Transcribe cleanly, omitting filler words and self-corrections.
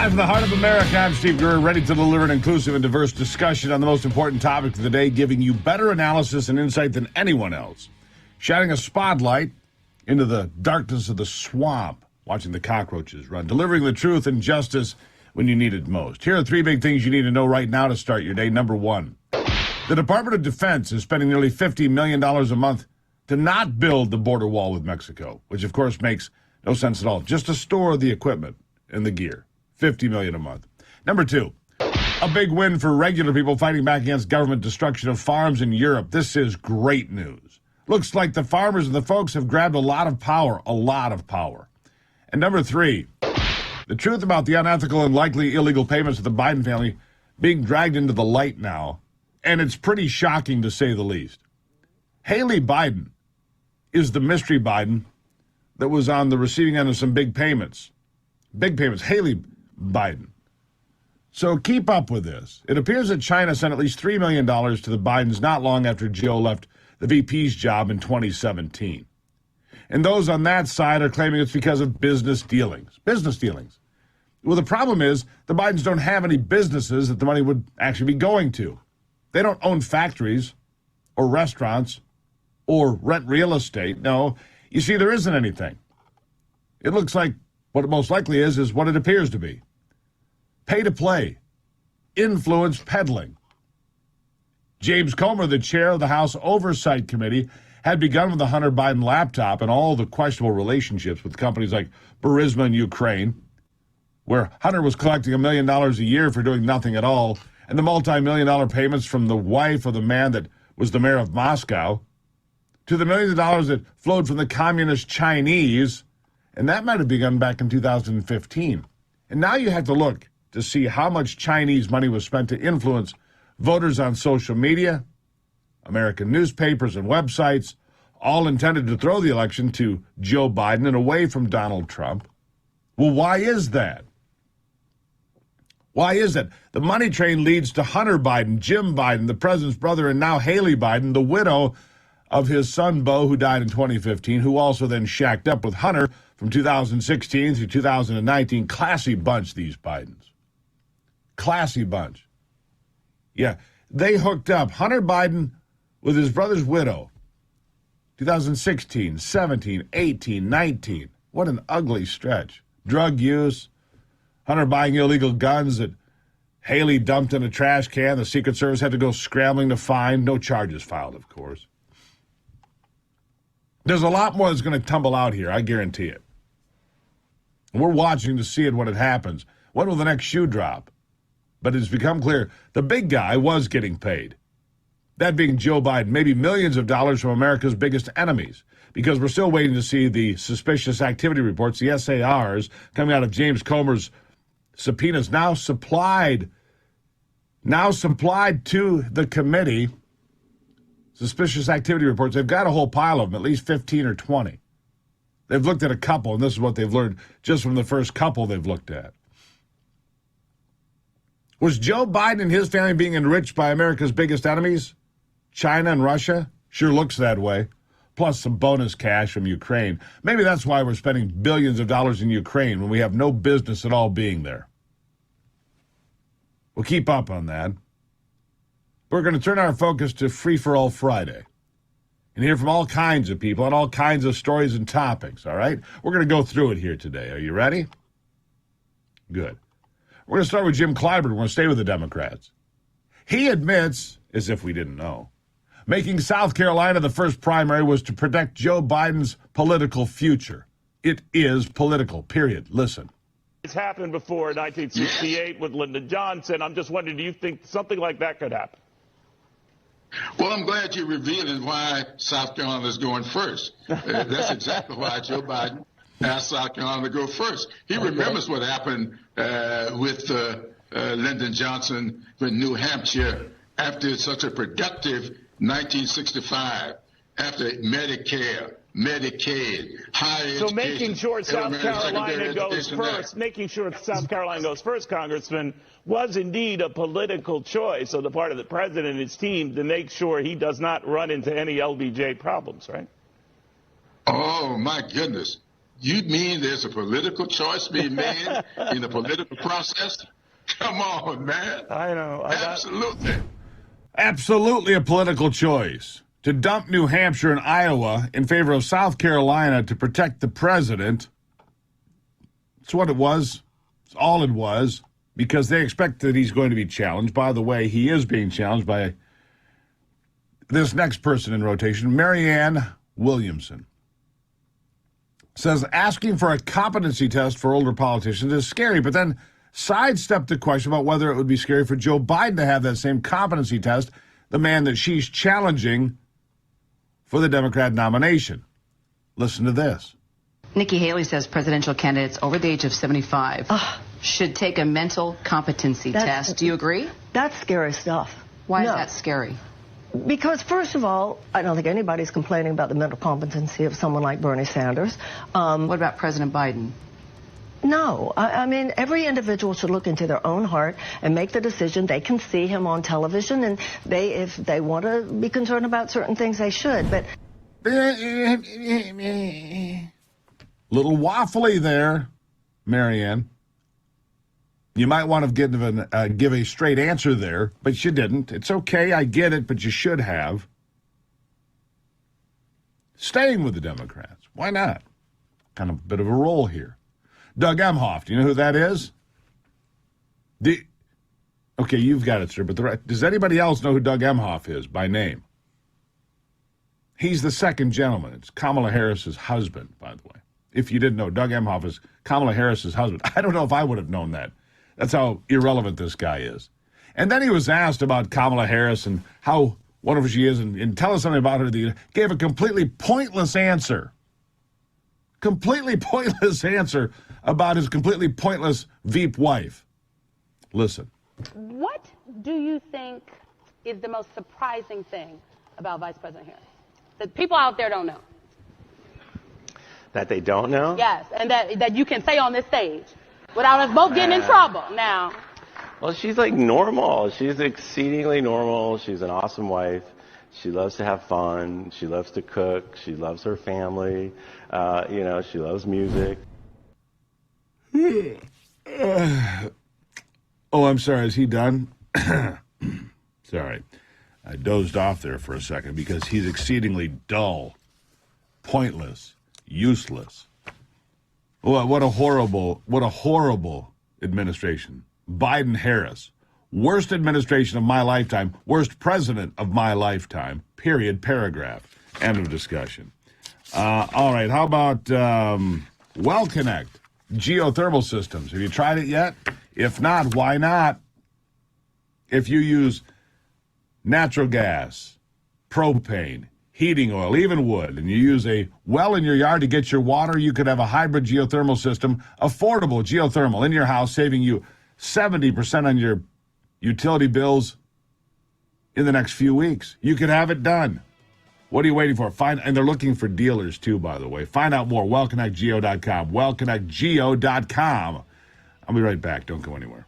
Live from the heart of America, I'm Steve Gruber, ready to deliver an inclusive and diverse discussion on the most important topic of the day, giving you better analysis and insight than anyone else. Shining a spotlight into the darkness of the swamp, watching the cockroaches run, delivering the truth and justice when you need it most. Here are three big things you need to know right now to start your day. Number one, the Department of Defense is spending nearly $50 million a month to not build the border wall with Mexico, which of course makes no sense at all, just to store the equipment and the gear. $50 million a month. Number two, a big win for regular people fighting back against government destruction of farms in Europe. This is great news. Looks like the farmers and the folks have grabbed a lot of power. And number three, the truth about the unethical and likely illegal payments of the Biden family being dragged into the light now, and it's pretty shocking to say the least. Haley Biden is the mystery Biden that was on the receiving end of some big payments. Haley Biden. So keep up with this. It appears that China sent at least $3 million to the Bidens not long after Joe left the VP's job in 2017. And those on that side are claiming it's because of business dealings. Well, the problem is the Bidens don't have any businesses that the money would actually be going to. They don't own factories or restaurants or rent real estate. No, you see, there isn't anything. It looks like what it most likely is what it appears to be. Pay to play. Influence peddling. James Comer, the chair of the House Oversight Committee, had begun with the Hunter Biden laptop and all the questionable relationships with companies like Burisma in Ukraine, where Hunter was collecting $1 million a year for doing nothing at all, and the multi-million-dollar payments from the wife of the man that was the mayor of Moscow, to the millions of dollars that flowed from the communist Chinese, and that might have begun back in 2015. And now you have to look to see how much Chinese money was spent to influence voters on social media, American newspapers and websites, all intended to throw the election to Joe Biden and away from Donald Trump. Well, why is that? The money train leads to Hunter Biden, Jim Biden, the president's brother, and now Haley Biden, the widow of his son, Beau, who died in 2015, who also then shacked up with Hunter from 2016 through 2019. Classy bunch, these Bidens. Classy bunch. Yeah, they hooked up. Hunter Biden with his brother's widow. 2016, 17, 18, 19. What an ugly stretch. Drug use. Hunter buying illegal guns that Haley dumped in a trash can. The Secret Service had to go scrambling to find. No charges filed, of course. There's a lot more that's going to tumble out here, I guarantee it. We're watching to see it when it happens. When will the next shoe drop? But it's become clear the big guy was getting paid. That being Joe Biden, maybe millions of dollars from America's biggest enemies, because we're still waiting to see the suspicious activity reports, the SARs, coming out of James Comer's subpoenas now supplied to the committee. Suspicious activity reports. They've got a whole pile of them, at least 15 or 20. They've looked at a couple, and this is what they've learned just from the first couple they've looked at. Was Joe Biden and his family being enriched by America's biggest enemies? China and Russia? Sure looks that way. Plus some bonus cash from Ukraine. Maybe that's why we're spending billions of dollars in Ukraine when we have no business at all being there. We'll keep up on that. We're going to turn our focus to Free for All Friday and hear from all kinds of people on all kinds of stories and topics, all right? We're going to go through it here today. Are you ready? Good. We're going to start with Jim Clyburn. We're going to stay with the Democrats. He admits, as if we didn't know, making South Carolina the first primary was to protect Joe Biden's political future. It is political, period. Listen. It's happened before in 1968 with Lyndon Johnson. I'm just wondering, do you think something like that could happen? Well, I'm glad you're revealing why South Carolina is going first. That's exactly why Joe Biden asked South Carolina to go first. He remembers what happened with Lyndon Johnson in New Hampshire after such a productive 1965, after Medicare, Medicaid, higher education. So making sure South Carolina goes first, Congressman, was indeed a political choice on the part of the president and his team to make sure he does not run into any LBJ problems, right? Oh, my goodness. You mean there's a political choice being made in the political process? Come on, man. I know. Absolutely. Absolutely a political choice. To dump New Hampshire and Iowa in favor of South Carolina to protect the president. That's what it was. It's all it was. Because they expect that he's going to be challenged. By the way, he is being challenged by this next person in rotation, Marianne Williamson. Says asking for a competency test for older politicians is scary, but then sidestepped the question about whether it would be scary for Joe Biden to have that same competency test, the man that she's challenging for the Democrat nomination. Listen to this. Nikki Haley says presidential candidates over the age of 75 should take a mental competency test. Do you agree? That's scary stuff. Why is that scary? Because, first of all, I don't think anybody's complaining about the mental competency of someone like Bernie Sanders. What about President Biden? No. I mean, every individual should look into their own heart and make the decision. They can see him on television, and if they want to be concerned about certain things, they should. But little waffly there, Marianne. You might want to give a straight answer there, but you didn't. It's okay, I get it, but you should have. Staying with the Democrats. Why not? Kind of a bit of a role here. Doug Emhoff, do you know who that is? Okay, you've got it, sir, but does anybody else know who Doug Emhoff is by name? He's the second gentleman. It's Kamala Harris's husband, by the way. If you didn't know, Doug Emhoff is Kamala Harris's husband. I don't know if I would have known that. That's how irrelevant this guy is. And then he was asked about Kamala Harris and how wonderful she is and tell us something about her. He gave a completely pointless answer. Completely pointless answer about his completely pointless Veep wife. Listen. What do you think is the most surprising thing about Vice President Harris that people out there don't know? That they don't know? Yes, and that you can say on this stage without us both getting in trouble. Now, Well, she's like normal. She's exceedingly normal. She's an awesome wife. She loves to have fun. She loves to cook. She loves her family. She loves music. Oh, I'm sorry. Is he done? Sorry. I dozed off there for a second because he's exceedingly dull, pointless, useless. What a horrible administration. Biden-Harris. Worst administration of my lifetime. Worst president of my lifetime. Period. Paragraph. End of discussion. All right. How about WellConnect geothermal systems? Have you tried it yet? If not, why not? If you use natural gas, propane, heating oil, even wood, and you use a well in your yard to get your water, you could have a hybrid geothermal system, affordable geothermal in your house, saving you 70% on your utility bills in the next few weeks. You could have it done. What are you waiting for? And they're looking for dealers too, by the way. Find out more, wellconnectgeo.com, wellconnectgeo.com. I'll be right back. Don't go anywhere.